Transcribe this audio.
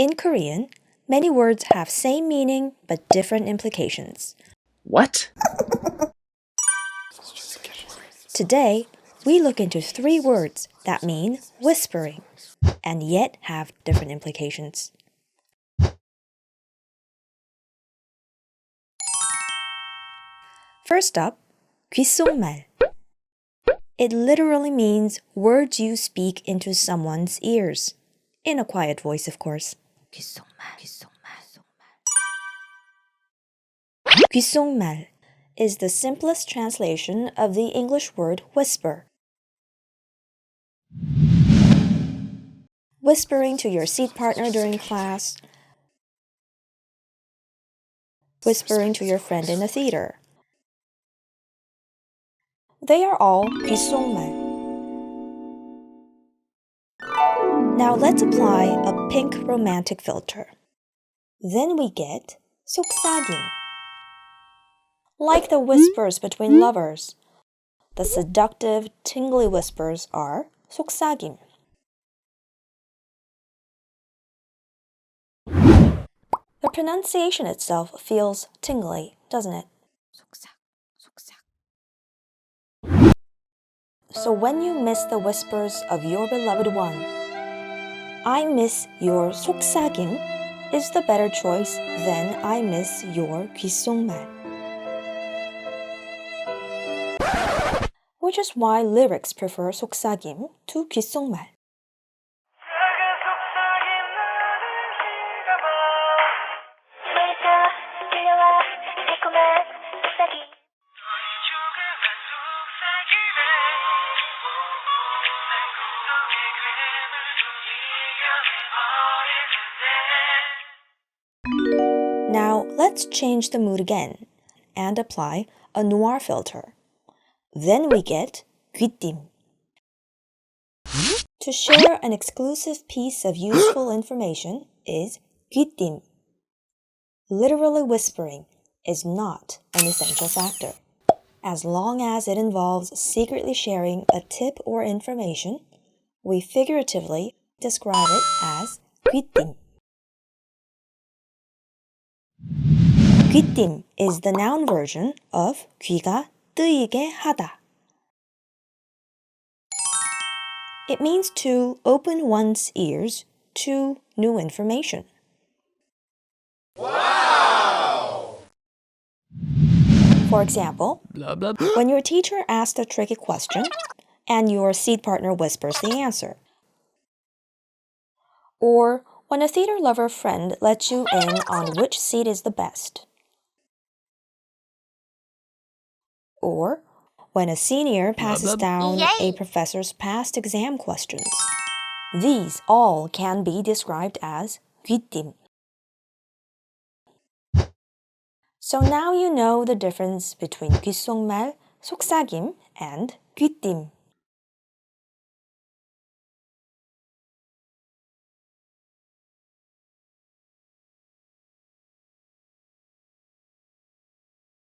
In Korean, many words have same meaning but different implications. What? Today, we look into 3 words that mean whispering and yet have different implications. First up, 귓속말. It literally means words you speak into someone's ears, in a quiet voice, of course. 귓속말 is the simplest translation of the English word whisper. Whispering to your seat partner during class, whispering to your friend in the theater. They are all 귓속말. Now let's apply a pink romantic filter. Then we get 속삭임. Like the whispers between lovers, the seductive, tingly whispers are 속삭임. The pronunciation itself feels tingly, doesn't it? So when you miss the whispers of your beloved one, I miss your 속삭임 is the better choice than I miss your 귓속말. Which is why lyrics prefer 속삭임 to 귓속말. Now let's change the mood again and apply a noir filter. Then we get 귀띔. To share an exclusive piece of useful information is 귀띔. Literally whispering is not an essential factor. As long as it involves secretly sharing a tip or information, we figuratively describe it as 귀띔. 귀띔 is the noun version of 귀가 뜨이게 하다. It means to open one's ears to new information. Wow! For example, when your teacher asks a tricky question and your seat partner whispers the answer. Or when a theater lover friend lets you in on which seat is the best. Or when a senior passes down a professor's past exam questions. These all can be described as 귀띔. So now you know the difference between 귓속말, 속삭임, and 귀띔.